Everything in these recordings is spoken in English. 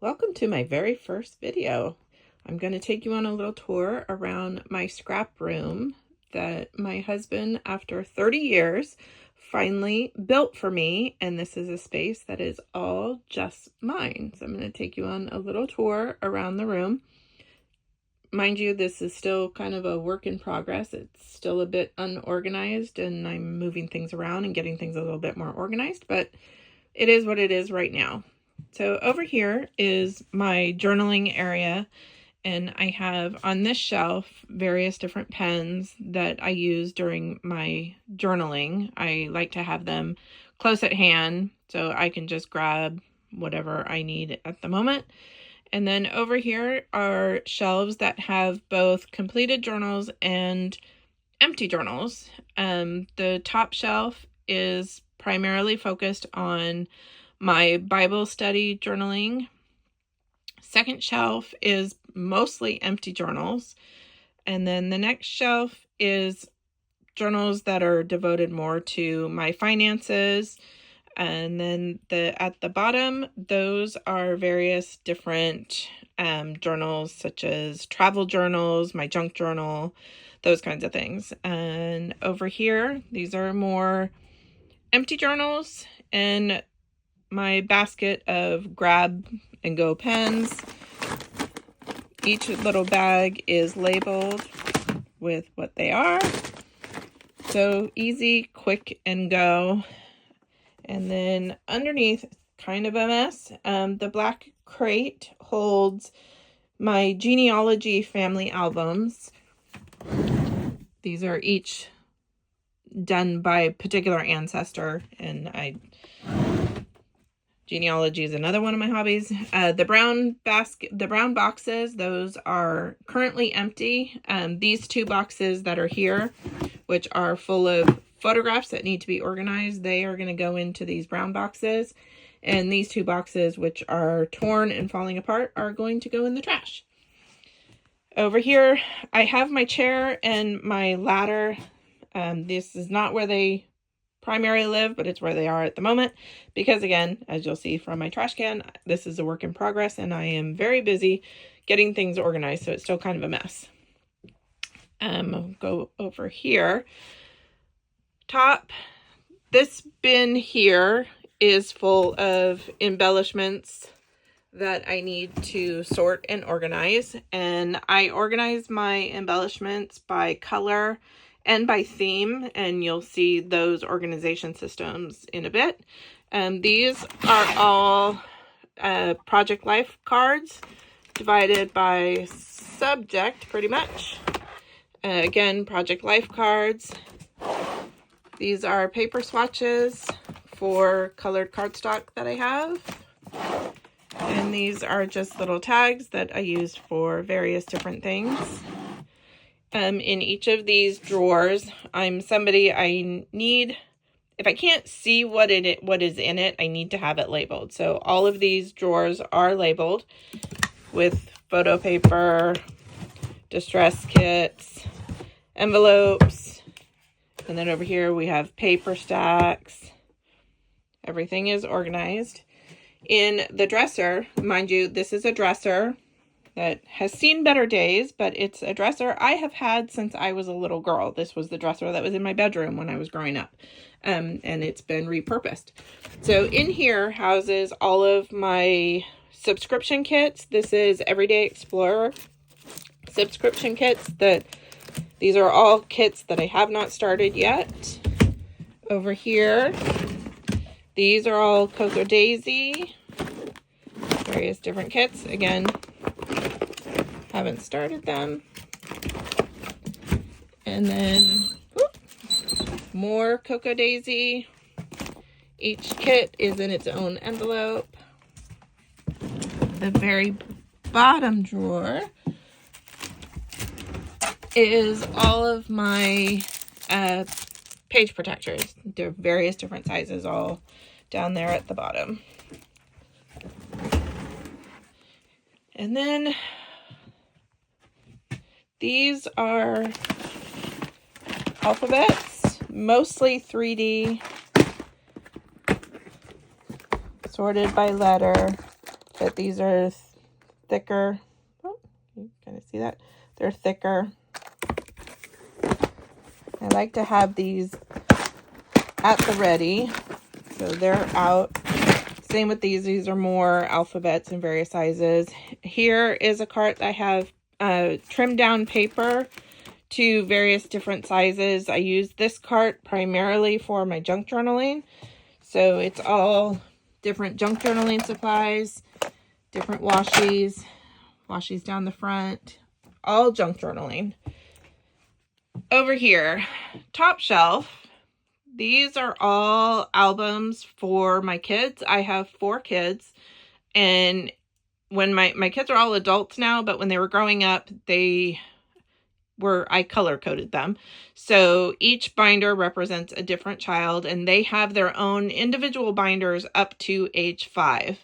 Welcome to my very first video. I'm going to take you on a little tour around my scrap room that my husband, after 30 years, finally built for me. And this is a space that is all just mine. So I'm going to take you on a little tour around the room. Mind you, this is still kind of a work in progress. It's still a bit unorganized and I'm moving things around and getting things a little bit more organized, but it is what it is right now. So over here is my journaling area, and I have on this shelf various different pens that I use during my journaling. I like to have them close at hand so I can just grab whatever I need at the moment. And then over here are shelves that have both completed journals and empty journals. The top shelf is primarily focused on my Bible study journaling. Second shelf is mostly empty journals. And then the next shelf is journals that are devoted more to my finances. And then at the bottom, those are various different journals, such as travel journals, my junk journal, those kinds of things. And over here, these are more empty journals and my basket of grab and go pens. Each little bag is labeled with what they are. So easy, quick, and go. And then underneath, kind of a mess, the black crate holds my genealogy family albums. These are each done by a particular ancestor, and genealogy is another one of my hobbies. The brown boxes, those are currently empty. These two boxes that are here, which are full of photographs that need to be organized, they are going to go into these brown boxes. And these two boxes, which are torn and falling apart, are going to go in the trash. Over here, I have my chair and my ladder. This is not where they primarily live, but it's where they are at the moment, because again, as you'll see from my trash can, this is a work in progress and I am very busy getting things organized, so it's still kind of a mess. I'll go over here. Top, this bin here is full of embellishments that I need to sort and organize, and I organize my embellishments by color and by theme, and you'll see those organization systems in a bit. These are all Project Life cards divided by subject, pretty much. Again, Project Life cards. These are paper swatches for colored cardstock that I have. And these are just little tags that I use for various different things. In each of these drawers, I'm somebody I need, if I can't see what is in it, I need to have it labeled. So all of these drawers are labeled with photo paper, distress kits, envelopes, and then over here we have paper stacks. Everything is organized. In the dresser, mind you, this is a dresser that has seen better days, but it's a dresser I have had since I was a little girl. This was the dresser that was in my bedroom when I was growing up, and it's been repurposed. So in here houses all of my subscription kits. This is Everyday Explorer subscription kits. These are all kits that I have not started yet. Over here, these are all Cocoa Daisy, various different kits. Again, haven't started them. And then more Cocoa Daisy. Each kit is in its own envelope. The very bottom drawer is all of my page protectors. They're various different sizes, all down there at the bottom. And then these are alphabets, mostly 3D, sorted by letter. but these are thicker. Oh, you kind of see that? They're thicker. I like to have these at the ready, so they're out. Same with these. These are more alphabets in various sizes. Here is a cart that I have trimmed down paper to various different sizes. I use this cart primarily for my junk journaling. So it's all different junk journaling supplies, different washies down the front, all junk journaling. Over here, top shelf, these are all albums for my kids. I have 4 kids, and when my kids are all adults now, but when they were growing up, I color coded them. So each binder represents a different child, and they have their own individual binders up to age 5.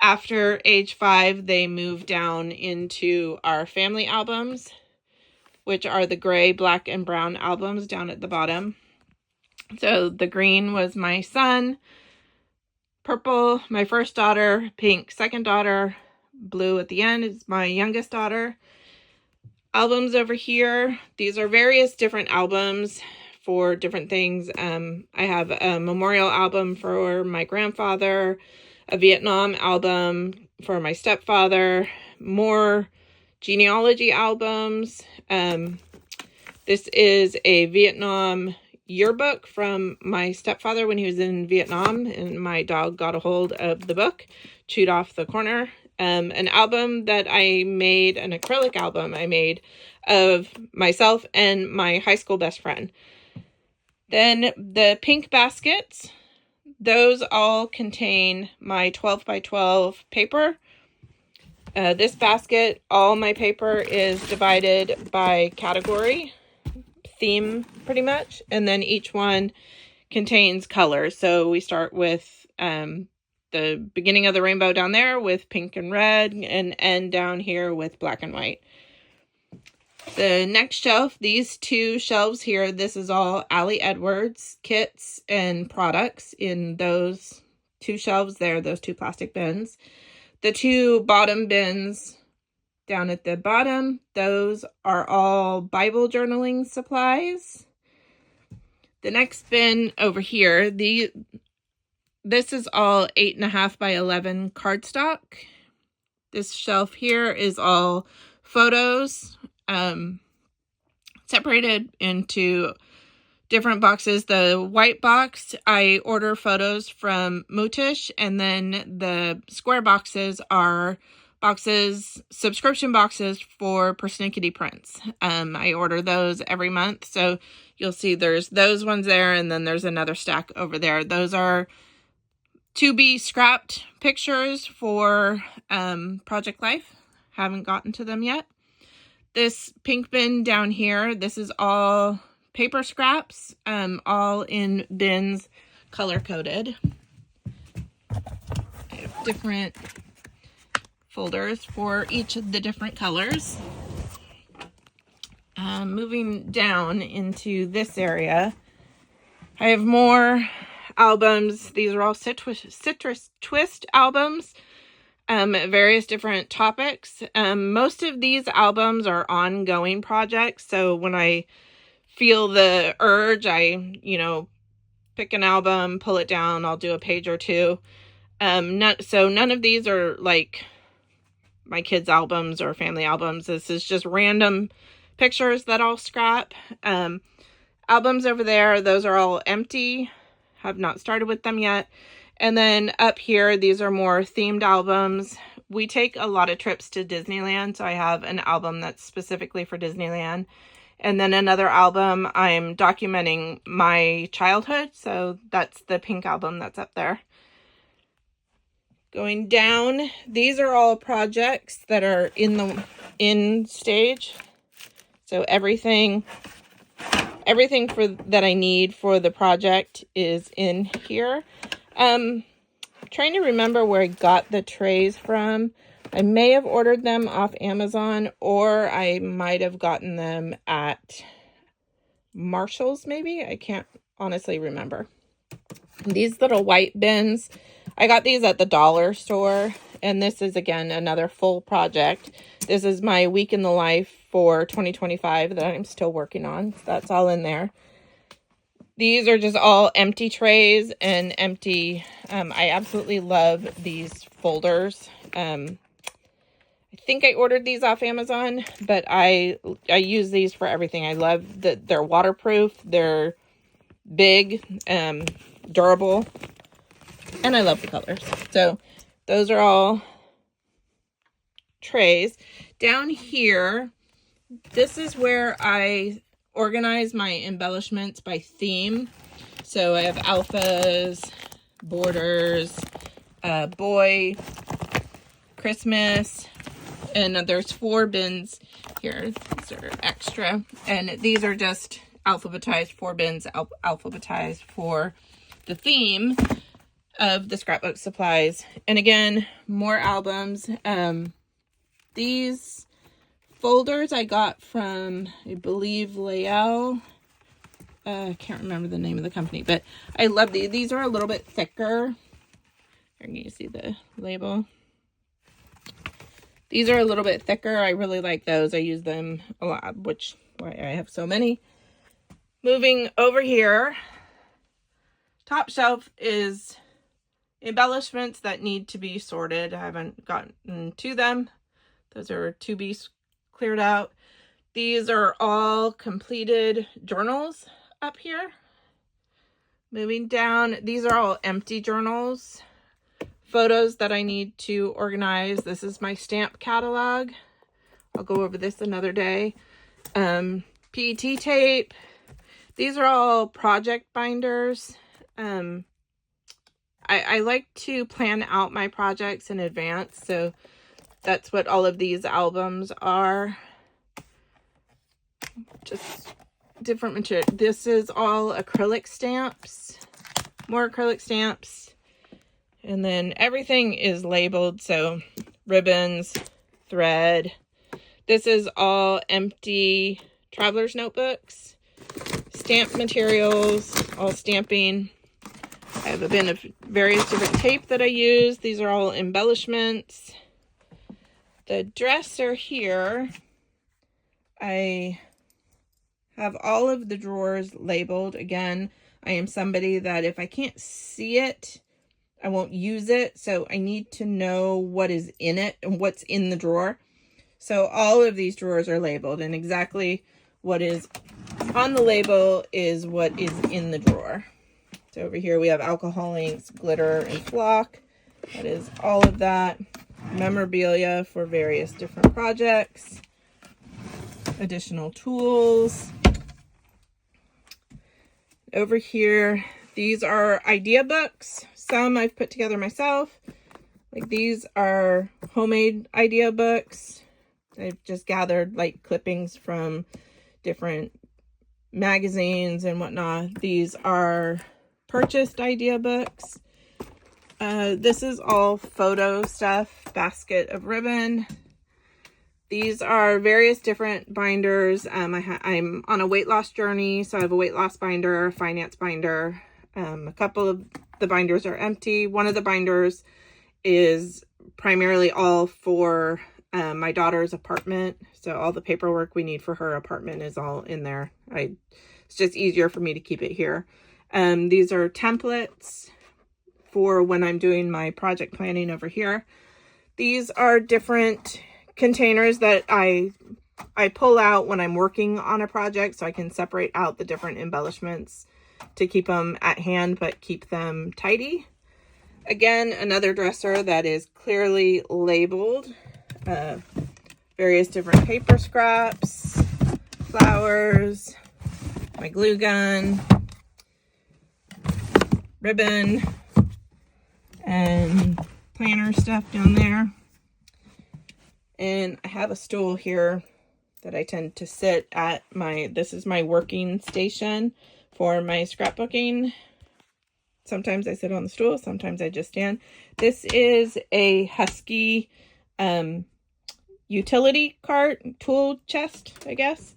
After age 5, they move down into our family albums, which are the gray, black, and brown albums down at the bottom. So the green was my son, purple, my first daughter, pink, second daughter, blue at the end is my youngest daughter. Albums over here, these are various different albums for different things. I have a memorial album for my grandfather, a Vietnam album for my stepfather, more genealogy albums. This is a Vietnam yearbook from my stepfather when he was in Vietnam, and my dog got a hold of the book, chewed off the corner. An album that I made, an acrylic album I made of myself and my high school best friend. Then the pink baskets, those all contain my 12 by 12 paper. This basket, all my paper is divided by category, theme pretty much, and then each one contains colors. So we start with the beginning of the rainbow down there with pink and red, and end down here with black and white. The next shelf, these 2 shelves here, this is all Ali Edwards kits and products in those 2 shelves there, those 2 plastic bins. The 2 bottom bins down at the bottom, those are all Bible journaling supplies. The next bin over here, this is all 8.5 by 11 cardstock. This shelf here is all photos, separated into different boxes. The white box, I order photos from Mootish, and then the square boxes are subscription boxes for Persnickety prints. I order those every month, so you'll see there's those ones there, and then there's another stack over there. Those are to be scrapped pictures for Project Life. Haven't gotten to them yet. This pink bin down here, this is all paper scraps, all in bins color-coded. I have different folders for each of the different colors. Moving down into this area, I have more albums. These are all Citrus Twist albums, various different topics. Most of these albums are ongoing projects, so when I feel the urge, I, pick an album, pull it down, I'll do a page or 2. So none of these are like my kids' albums or family albums. This is just random pictures that I'll scrap. Albums over there, those are all empty. Have not started with them yet. And then up here, these are more themed albums. We take a lot of trips to Disneyland, so I have an album that's specifically for Disneyland. And then another album, I'm documenting my childhood, so that's the pink album that's up there. Going down, these are all projects that are in stage. So everything that I need for the project is in here. Trying to remember where I got the trays from. I may have ordered them off Amazon, or I might have gotten them at Marshall's maybe. I can't honestly remember. These little white bins, I got these at the dollar store, And this is, again, another full project. This is my week in the life for 2025 that I'm still working on. So that's all in there. These are just all empty trays and empty. I absolutely love these folders. I think I ordered these off Amazon, but I use these for everything. I love that they're waterproof, they're big, durable, and I love the colors. So those are all trays. Down here, this is where I organize my embellishments by theme. So I have alphas, borders, boy, Christmas, and there's 4 bins here. These are extra, and these are just alphabetized, 4 bins alphabetized for the theme of the scrapbook supplies. And again, more albums. These folders I got from, I believe, Lael. I can't remember the name of the company, but I love these. These are a little bit thicker. Here, can you see the label? These are a little bit thicker. I really like those. I use them a lot, which why I have so many. Moving over here, top shelf is embellishments that need to be sorted. I haven't gotten to them. Those are to be cleared out. These are all completed journals up here. Moving down, these are all empty journals. Photos that I need to organize. This is my stamp catalog. I'll go over this another day. PET tape. These are all project binders. I like to plan out my projects in advance, so that's what all of these albums are. Just different material. This is all acrylic stamps. More acrylic stamps. And then everything is labeled, so ribbons, thread. This is all empty traveler's notebooks. Stamp materials, all stamping. I have a bin of various different tape that I use. These are all embellishments. The dresser here, I have all of the drawers labeled. Again, I am somebody that if I can't see it, I won't use it. So I need to know what is in it and what's in the drawer. So all of these drawers are labeled, and exactly what is on the label is what is in the drawer. So over here we have alcohol inks, glitter, and flock. That is all of that. Memorabilia for various different projects. Additional tools. Over here, these are idea books. Some I've put together myself. Like these are homemade idea books. I've just gathered like clippings from different magazines and whatnot. These are purchased idea books. This is all photo stuff. Basket of ribbon. These are various different binders. I'm on a weight loss journey, so I have a weight loss binder, a finance binder. A couple of the binders are empty. One of the binders is primarily all for my daughter's apartment. So all the paperwork we need for her apartment is all in there. It's just easier for me to keep it here. These are templates for when I'm doing my project planning over here. These are different containers that I pull out when I'm working on a project, so I can separate out the different embellishments to keep them at hand but keep them tidy. Again, another dresser that is clearly labeled. Various different paper scraps, flowers, my glue gun, ribbon, and planner stuff down there. And I have a stool here that I tend to sit at. This is my working station for my scrapbooking. Sometimes I sit on the stool, sometimes I just stand. This is a Husky utility cart, tool chest, I guess.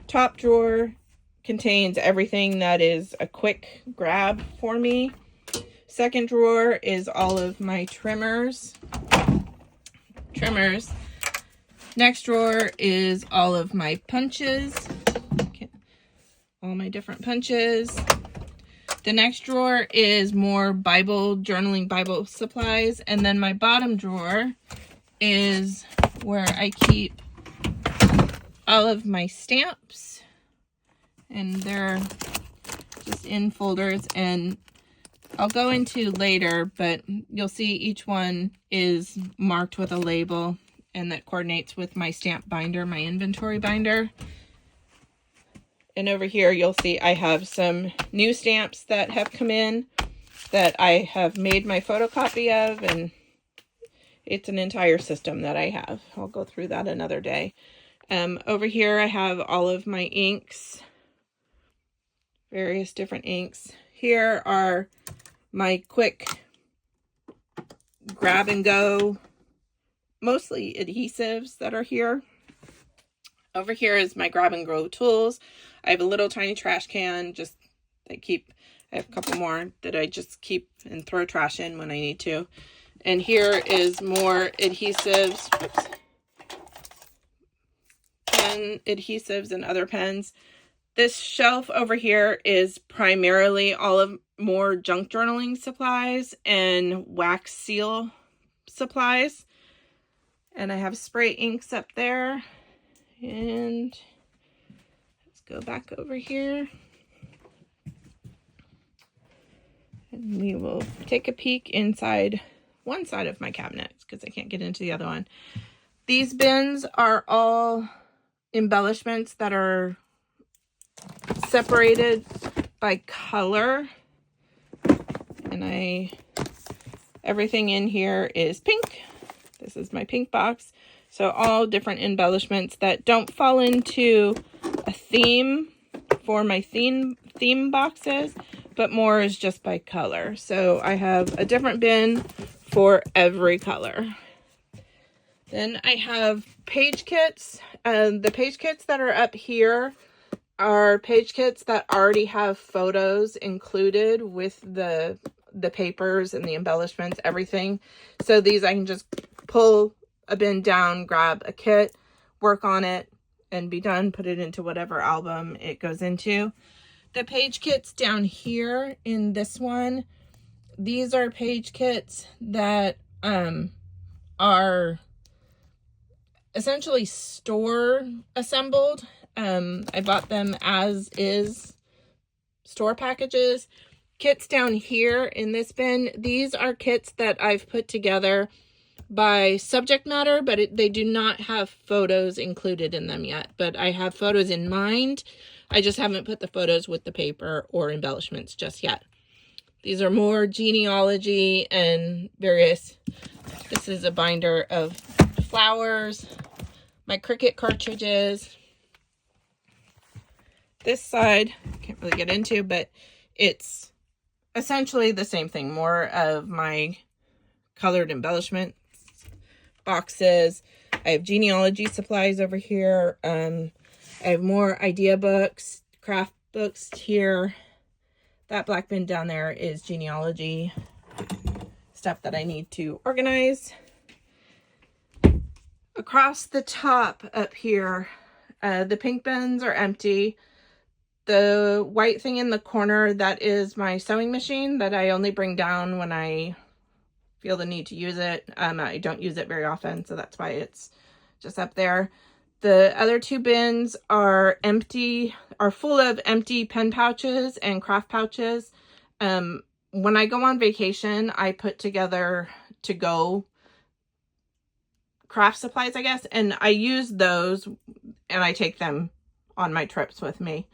Top drawer contains everything that is a quick grab for me. Second drawer is all of my trimmers. trimmers. Next drawer is all of my punches. Okay. All my different punches. The next drawer is more Bible, journaling Bible supplies. And then my bottom drawer is where I keep all of my stamps. And they're just in folders. And I'll go into later, but you'll see each one is marked with a label. And that coordinates with my stamp binder, my inventory binder. And over here, you'll see I have some new stamps that have come in that I have made my photocopy of, and it's an entire system that I have. I'll go through that another day. Over here, I have all of my inks, various different inks. Here are my quick grab and go, mostly adhesives that are here. Over here is my grab and go tools. I have a little tiny trash can, I have a couple more that I just keep and throw trash in when I need to. And here is more adhesives, pen adhesives and other pens. This shelf over here is primarily all of more junk journaling supplies and wax seal supplies. And I have spray inks up there. And let's go back over here. And we will take a peek inside one side of my cabinet because I can't get into the other one. These bins are all embellishments that are separated by color. And everything in here is pink. This is my pink box. So all different embellishments that don't fall into a theme for my theme boxes, but more is just by color. So I have a different bin for every color. Then I have page kits. The page kits that are up here are page kits that already have photos included with the papers and the embellishments, everything. So these I can just pull a bin down, grab a kit, work on it, and be done. Put it into whatever album it goes into. The page kits down here in this one, these are page kits that are essentially store assembled. I bought them as is store packages. Kits down here in this bin, these are kits that I've put together by subject matter, but they do not have photos included in them yet. But I have photos in mind. I just haven't put the photos with the paper or embellishments just yet. These are more genealogy and various. This is a binder of flowers, my Cricut cartridges. This side, can't really get into, but it's essentially the same thing. More of my colored embellishment boxes. I have genealogy supplies over here. I have more idea books, craft books here. That black bin down there is genealogy stuff that I need to organize. Across the top up here, the pink bins are empty. The white thing in the corner, that is my sewing machine that I only bring down when I feel the need to use it. I don't use it very often, so that's why it's just up there. The other two bins are full of empty pen pouches and craft pouches. When I go on vacation, I put together to-go craft supplies, I guess, and I use those and I take them on my trips with me.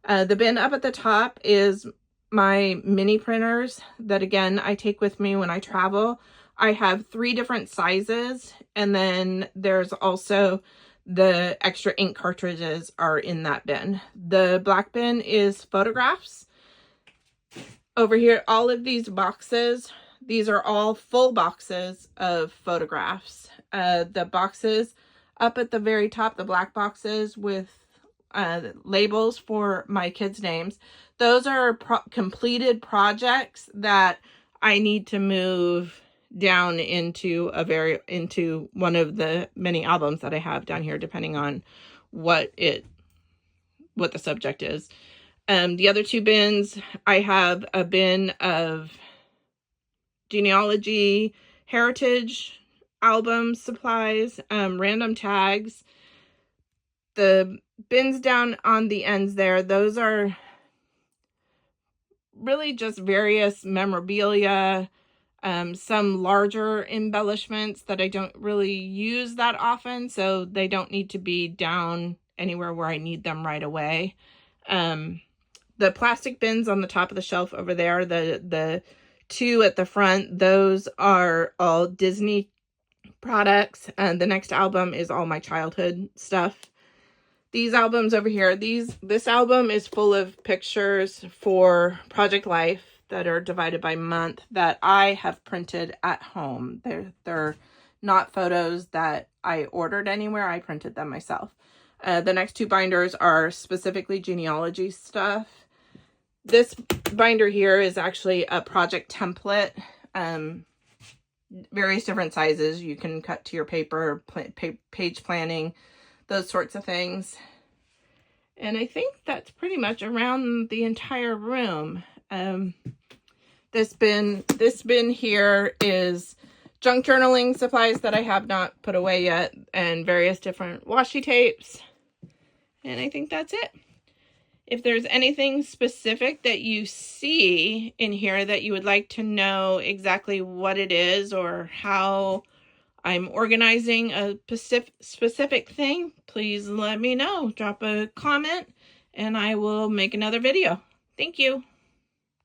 The bin up at the top is my mini printers that, again, I take with me when I travel. I have 3 different sizes, and then there's also the extra ink cartridges are in that bin. The black bin is photographs. Over here, all of these boxes, these are all full boxes of photographs. The boxes up at the very top, the black boxes with labels for my kids' names, those are completed projects that I need to move down into one of the many albums that I have down here, depending on what the subject is. The other two bins, I have a bin of genealogy, heritage album supplies, random tags. The bins down on the ends there, those are really just various memorabilia, some larger embellishments that I don't really use that often, so they don't need to be down anywhere where I need them right away. The plastic bins on the top of the shelf over there, the two at the front, those are all Disney products, and the next album is all my childhood stuff. These albums over here, this album is full of pictures for Project Life that are divided by month that I have printed at home. They're not photos that I ordered anywhere. I printed them myself. The next two binders are specifically genealogy stuff. This binder here is actually a project template. Various different sizes you can cut to your paper, page planning, those sorts of things. And I think that's pretty much around the entire room. This bin here is junk journaling supplies that I have not put away yet, and various different washi tapes. And I think that's it. If there's anything specific that you see in here that you would like to know exactly what it is or how I'm organizing a specific thing, please let me know. Drop a comment and I will make another video. Thank you.